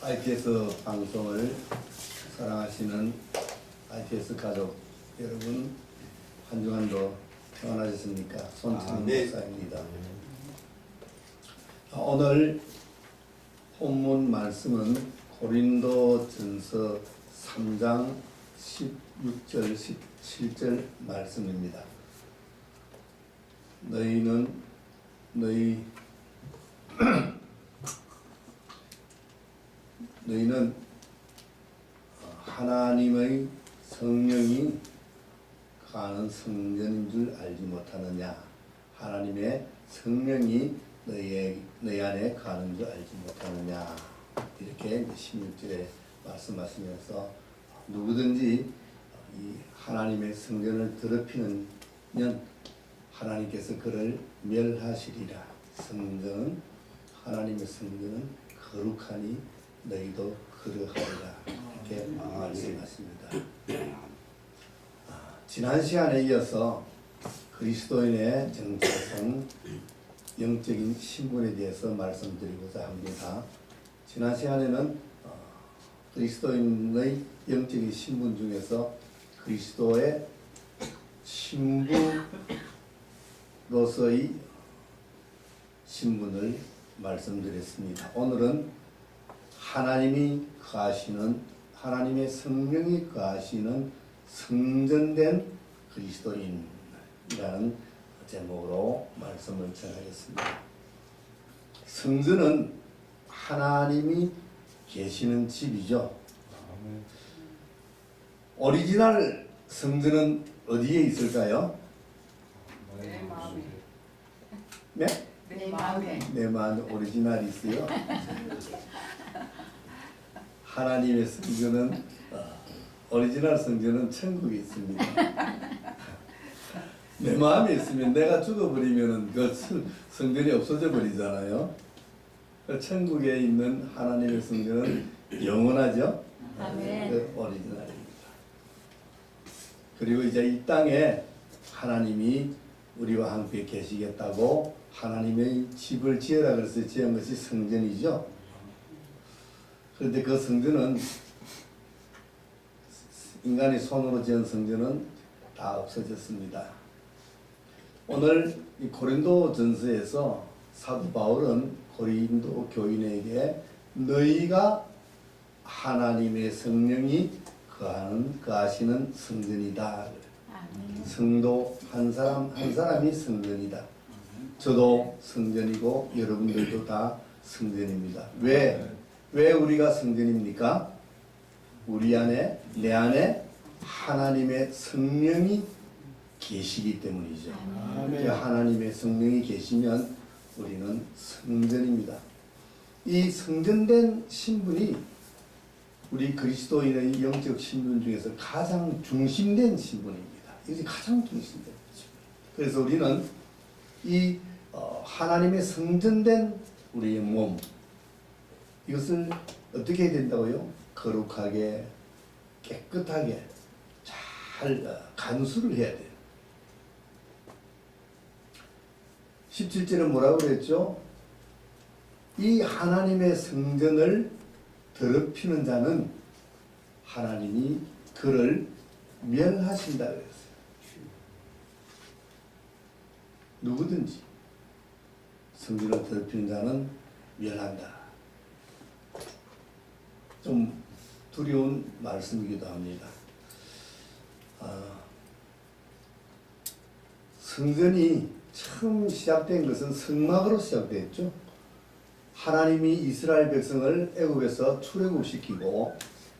IPS 방송을 사랑하시는 IPS 가족 여러분, 한 주간도 평안하셨습니까? 손창 목사입니다. 오늘 본문 말씀은 고린도전서 3장 16절 17절 말씀입니다. 너희는 하나님의 성령이 가는 성전인 줄 알지 못하느냐? 하나님의 성령이 너희 안에 가는 줄 알지 못하느냐? 이렇게 16절에 말씀하시면서 누구든지 이 하나님의 성전을 더럽히는 년 하나님께서 그를 멸하시리라. 하나님의 성전은 거룩하니 너희도 그러하리라. 이렇게 말씀하십니다. 지난 시간에 이어서 그리스도인의 정체성, 영적인 신분에 대해서 말씀드리고자 합니다. 지난 시간에는 그리스도인의 영적인 신분 중에서 그리스도의 신부로서의 신분을 말씀드렸습니다. 오늘은 하나님의 성령이 거하시는 성전된 그리스도인이라는 제목으로 말씀을 전하겠습니다. 성전은 하나님이 계시는 집이죠. 오리지널 성전은 어디에 있을까요? 내 마음에. 네? 내 마음에. 내 마음에 오리지널이 있어요. 하나님의 성전은 오리지널 성전은 천국에 있습니다. 내 마음에 있으면 내가 죽어버리면 그 성전이 없어져 버리잖아요. 천국에 있는 하나님의 성전은 영원하죠. 아멘. 그 오리지널입니다. 그리고 이제 이 땅에 하나님이 우리와 함께 계시겠다고 하나님의 집을 지으라 그래서 지은 것이 성전이죠. 그런데 그 성전은 인간이 손으로 지은 성전은 다 없어졌습니다. 오늘 이 고린도 전서에서 사도 바울은 고린도 교인에게 너희가 하나님의 성령이 거하시는 성전이다. 성도 한 사람 한 사람이 성전이다. 저도 성전이고 여러분들도 다 성전입니다. 왜 우리가 성전입니까? 내 안에 하나님의 성령이 계시기 때문이죠. 하나님의 성령이 계시면 우리는 성전입니다. 이 성전된 신분이 우리 그리스도인의 영적 신분 중에서 가장 중심된 신분입니다. 이것이 가장 중심된 신분입니다. 그래서 우리는 이 하나님의 성전된 우리의 몸, 이것을 어떻게 해야 된다고요? 거룩하게, 깨끗하게 잘 간수를 해야 돼요. 17절은 뭐라고 그랬죠? 이 하나님의 성전을 더럽히는 자는 하나님이 그를 멸하신다 그랬어요. 누구든지 성전을 더럽히는 자는 멸한다. 좀 두려운 말씀이기도 합니다. 성전이 처음 시작된 것은 성막으로 시작됐죠. 하나님이 이스라엘 백성을 애굽에서 출애굽시키고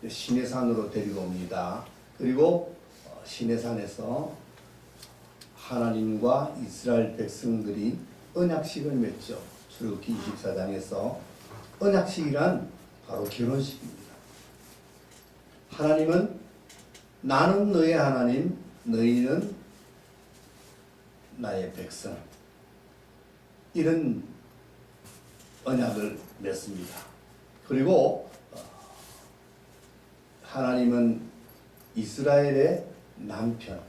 시내산으로 데리고 옵니다. 그리고 시내산에서 하나님과 이스라엘 백성들이 언약식을 맺죠. 출애굽기 24장에서 언약식이란 바로 결혼식입니다. 하나님은 나는 너의 하나님, 너희는 나의 백성, 이런 언약을 맺습니다. 그리고 하나님은 이스라엘의 남편,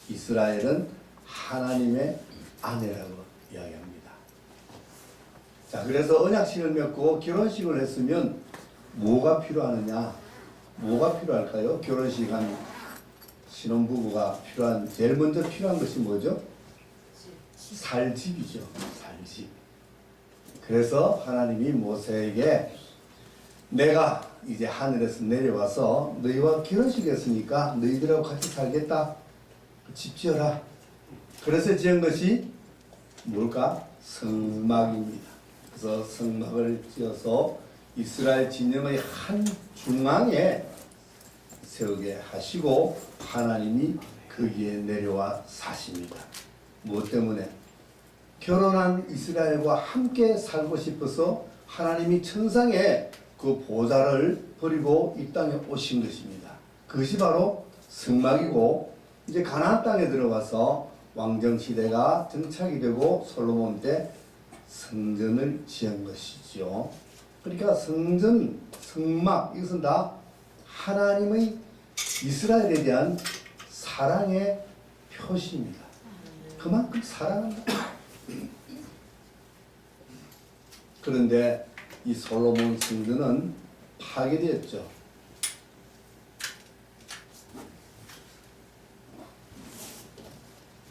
이스라엘은 하나님의 아내라고 이야기합니다. 자, 그래서 언약식을 맺고 결혼식을 했으면 뭐가 필요하느냐? 뭐가 필요할까요? 결혼식 한 신혼부부가 제일 먼저 필요한 것이 뭐죠? 살 집이죠. 살 집. 그래서 하나님이 모세에게 내가 이제 하늘에서 내려와서 너희와 결혼식했으니까 너희들하고 같이 살겠다. 집 지어라. 그래서 지은 것이 뭘까? 성막입니다. 그래서 성막을 지어서 이스라엘 진영의 한 중앙에 세우게 하시고 하나님이 거기에 내려와 사십니다. 무엇 때문에? 결혼한 이스라엘과 함께 살고 싶어서 하나님이 천상에 그 보좌를 버리고 이 땅에 오신 것입니다. 그것이 바로 성막이고 이제 가나안 땅에 들어가서 왕정 시대가 정착이 되고 솔로몬 때 성전을 지은 것이죠. 그러니까 성전, 성막 이것은 다 하나님의 이스라엘에 대한 사랑의 표시입니다. 그만큼 사랑한다. 그런데 이 솔로몬 성전은 파괴되었죠.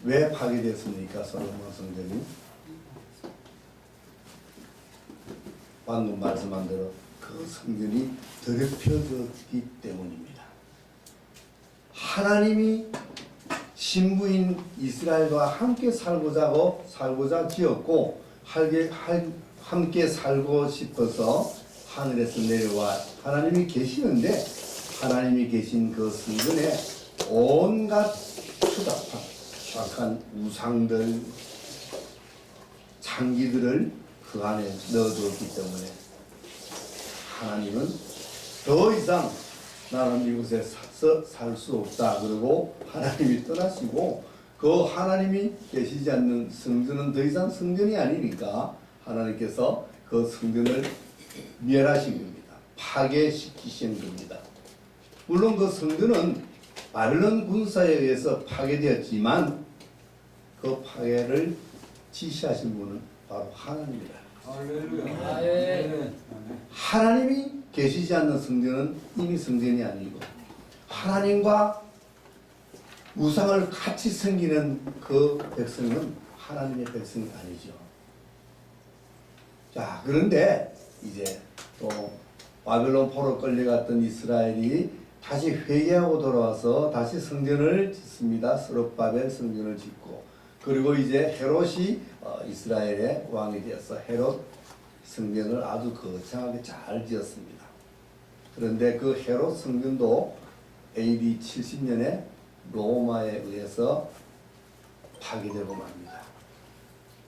왜 파괴되었습니까? 솔로몬 성전이? 방금 말씀한 대로 그 성전이 더럽혀졌기 때문입니다. 하나님이 신부인 이스라엘과 함께 살고자 지었고 함께 살고 싶어서 하늘에서 내려와 하나님이 계시는데 하나님이 계신 그 성전에 온갖 추악한 우상들, 창기들을 그 안에 넣어두었기 때문에 하나님은 더 이상 나는 이곳에 살 수 없다. 그리고 하나님이 떠나시고 그 하나님이 계시지 않는 성전은 더 이상 성전이 아니니까 하나님께서 그 성전을 멸하신 겁니다. 파괴시키신 겁니다. 물론 그 성전은 바벨론 군사에 의해서 파괴되었지만 그 파괴를 지시하신 분은 바로 하나님이다. 할렐루야. 하나님이 계시지 않는 성전은 이미 성전이 아니고 하나님과 우상을 같이 섬기는 그 백성은 하나님의 백성이 아니죠. 자, 그런데 이제 또 바벨론 포로 끌려갔던 이스라엘이 다시 회개하고 돌아와서 다시 성전을 짓습니다. 스룹바벨 성전을 짓고 그리고 이제 헤롯이 이스라엘의 왕이 되어서 헤롯 성전을 아주 거창하게 잘 지었습니다. 그런데 그 헤롯 성전도 AD 70년에 로마에 의해서 파괴되고 맙니다.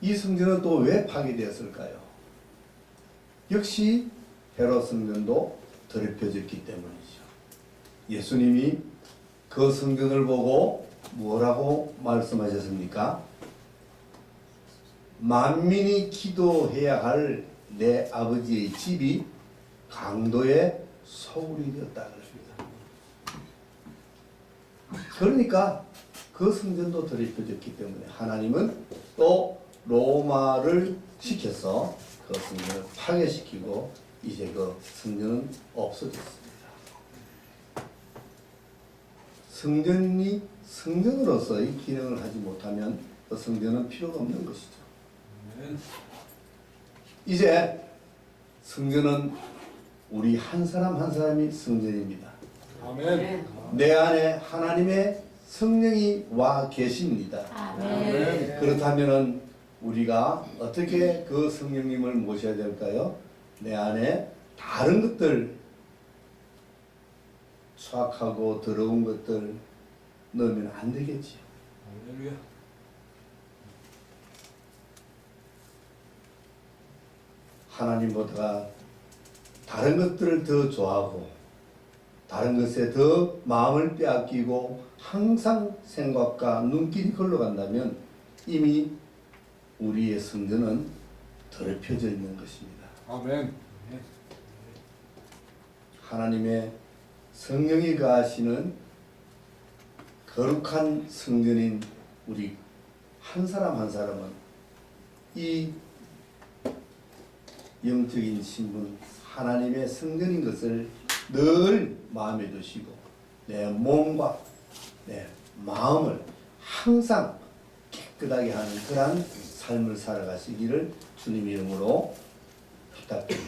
이 성전은 또 왜 파괴되었을까요? 역시 헤롯 성전도 더럽혀졌기 때문이죠. 예수님이 그 성전을 보고 뭐라고 말씀하셨습니까? 만민이 기도해야 할 내 아버지의 집이 강도의 소굴이 되었다 그랬습니다. 그러니까 그 성전도 더럽혀졌기 때문에 하나님은 또 로마를 시켜서 그 성전을 파괴시키고 이제 그 성전은 없어졌습니다. 성전이 성전으로서의 기능을 하지 못하면 그 성전은 필요가 없는 것이죠. 이제 성전은 우리 한 사람 한 사람이 성전입니다. 아멘. 내 안에 하나님의 성령이 와 계십니다. 아멘. 그렇다면 우리가 어떻게 그 성령님을 모셔야 될까요? 내 안에 다른 것들, 추악하고 더러운 것들 넣으면 안 되겠지요. 할렐루야. 하나님보다 다른 것들을 더 좋아하고 다른 것에 더 마음을 빼앗기고 항상 생각과 눈길이 걸러간다면 이미 우리의 성전은 더럽혀져 있는 것입니다. 아멘. 하나님의 성령이 가하시는 거룩한 성전인 우리 한 사람 한 사람은 이 영적인 신분 하나님의 성전인 것을 늘 마음에 두시고 내 몸과 내 마음을 항상 깨끗하게 하는 그러한 삶을 살아가시기를 주님 이름으로 부탁드립니다.